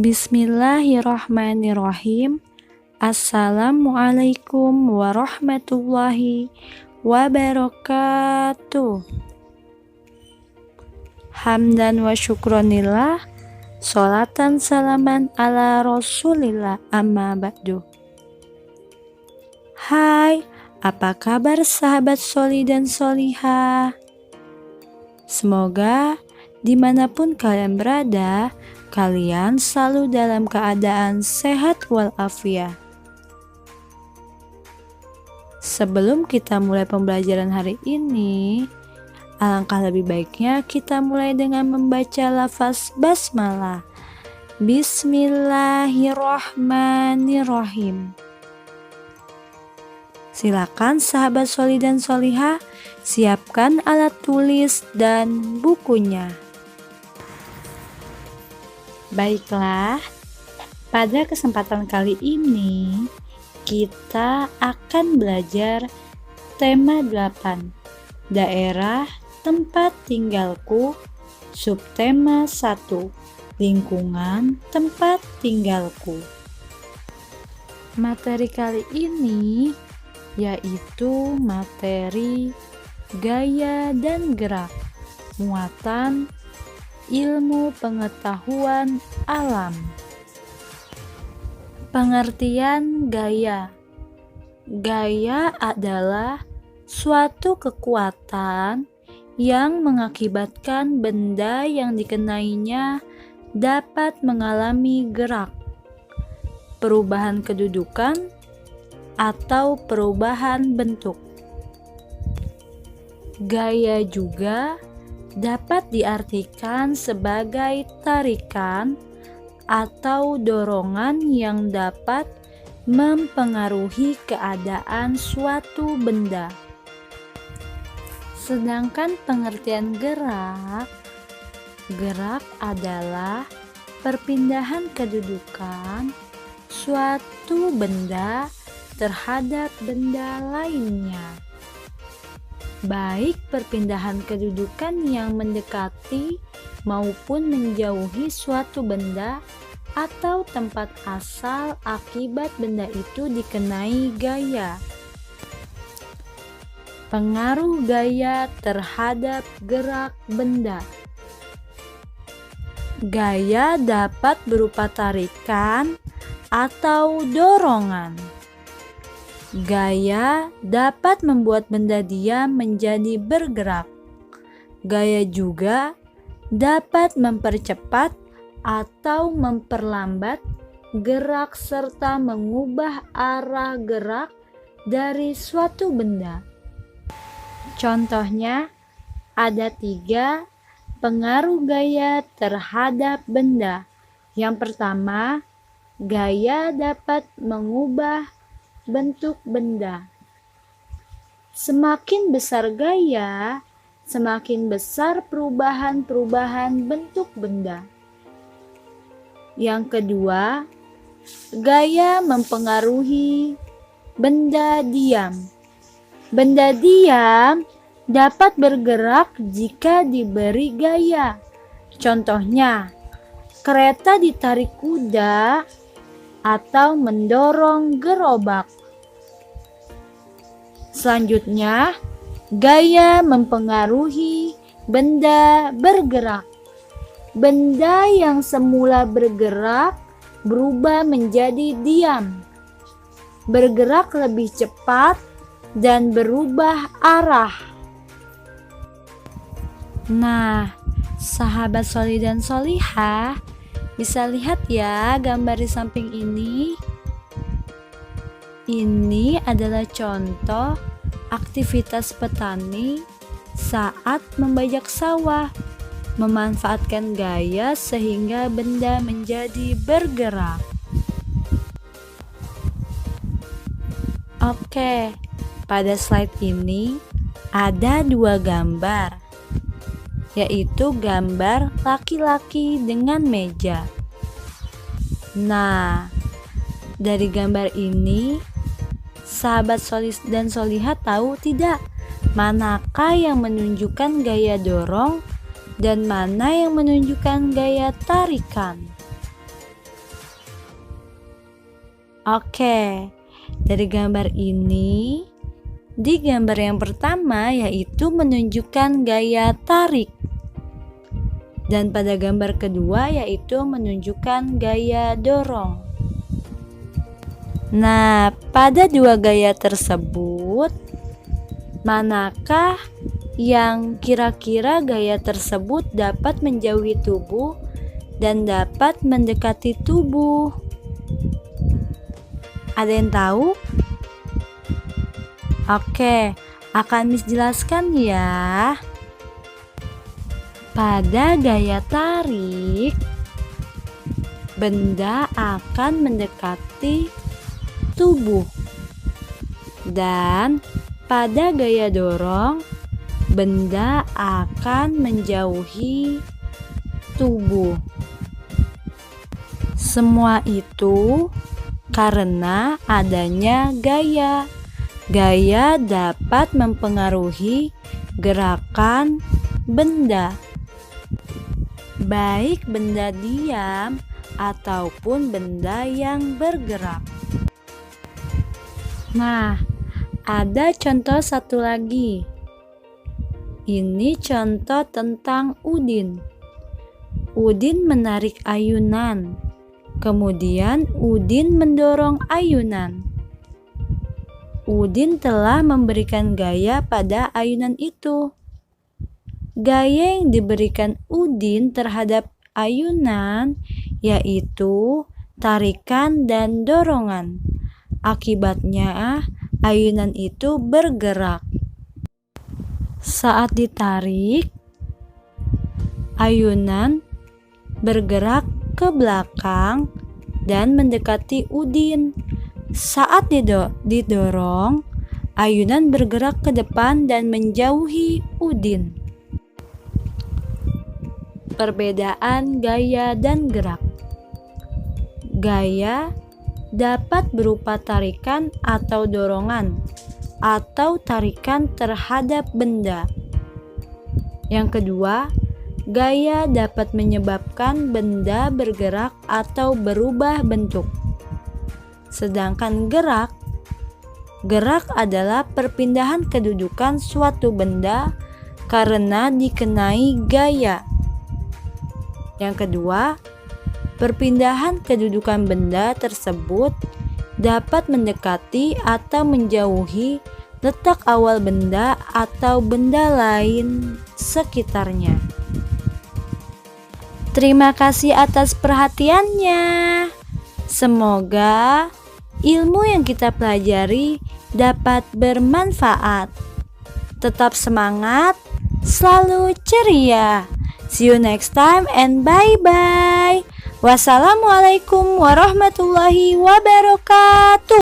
Bismillahirrahmanirrahim. Assalamualaikum warahmatullahi wabarakatuh. Hamdan wa syukronillah, sholatan salaman ala rasulillah, amma ba'du. Hai, apa kabar sahabat soli dan solihah? Semoga dimanapun kalian berada, kalian selalu dalam keadaan sehat walafiat. Sebelum kita mulai pembelajaran hari ini, alangkah lebih baiknya kita mulai dengan membaca lafaz basmalah. Bismillahirrahmanirrahim. Silakan sahabat soli dan solihah, siapkan alat tulis dan bukunya. Baiklah, pada kesempatan kali ini kita akan belajar tema 8, daerah tempat tinggalku, subtema 1, lingkungan tempat tinggalku. Materi kali ini yaitu materi gaya dan gerak, muatan ilmu pengetahuan alam. Pengertian gaya. Gaya adalah suatu kekuatan yang mengakibatkan benda yang dikenainya dapat mengalami gerak, perubahan kedudukan, atau perubahan bentuk. Gaya juga dapat diartikan sebagai tarikan atau dorongan yang dapat mempengaruhi keadaan suatu benda. Sedangkan pengertian gerak adalah perpindahan kedudukan suatu benda terhadap benda lainnya, baik perpindahan kedudukan yang mendekati maupun menjauhi suatu benda atau tempat asal akibat benda itu dikenai gaya. Pengaruh gaya terhadap gerak benda. Gaya dapat berupa tarikan atau dorongan. Gaya dapat membuat benda diam menjadi bergerak. Gaya juga dapat mempercepat atau memperlambat gerak serta mengubah arah gerak dari suatu benda. Contohnya, ada 3 pengaruh gaya terhadap benda. Yang pertama, gaya dapat mengubah bentuk benda. Semakin besar gaya, semakin besar perubahan bentuk benda. Yang kedua, gaya mempengaruhi benda diam. Benda diam dapat bergerak jika diberi gaya. Contohnya, kereta ditarik kuda atau mendorong gerobak. Selanjutnya, gaya mempengaruhi benda bergerak. Benda yang semula bergerak berubah menjadi diam, bergerak lebih cepat, dan berubah arah. Nah, sahabat soli dan solihah, bisa lihat ya gambar di samping ini. Ini adalah contoh aktivitas petani saat membajak sawah, memanfaatkan gaya sehingga benda menjadi bergerak. Oke, pada slide ini ada 2 gambar, yaitu gambar laki-laki dengan meja. Nah, dari gambar ini sahabat solis dan solihah tahu tidak manakah yang menunjukkan gaya dorong dan mana yang menunjukkan gaya tarikan? Oke, dari gambar ini, di gambar yang pertama yaitu menunjukkan gaya tarik. Dan pada gambar kedua yaitu menunjukkan gaya dorong. Nah, pada dua gaya tersebut, manakah yang kira-kira gaya tersebut dapat menjauhi tubuh dan dapat mendekati tubuh? Ada yang tahu? Oke, akan Miss jelaskan ya. Pada gaya tarik, benda akan mendekati tubuh. Dan pada gaya dorong, benda akan menjauhi tubuh. Semua itu karena adanya gaya. Gaya dapat mempengaruhi gerakan benda, baik benda diam ataupun benda yang bergerak. Nah, ada contoh satu lagi. Ini contoh tentang Udin. Udin menarik ayunan. Kemudian Udin mendorong ayunan. Udin telah memberikan gaya pada ayunan itu. Gaya yang diberikan Udin terhadap ayunan yaitu tarikan dan dorongan. Akibatnya, ayunan itu bergerak. Saat ditarik, ayunan bergerak ke belakang dan mendekati Udin. Saat didorong, ayunan bergerak ke depan dan menjauhi Udin. Perbedaan gaya dan gerak. Gaya dapat berupa tarikan atau dorongan, atau tarikan terhadap benda. Yang kedua, gaya dapat menyebabkan benda bergerak atau berubah bentuk. Sedangkan gerak adalah perpindahan kedudukan suatu benda karena dikenai gaya. Yang kedua, perpindahan kedudukan benda tersebut dapat mendekati atau menjauhi letak awal benda atau benda lain sekitarnya. Terima kasih atas perhatiannya. Semoga ilmu yang kita pelajari dapat bermanfaat. Tetap semangat, selalu ceria. See you next time and bye-bye. Wassalamualaikum warahmatullahi wabarakatuh.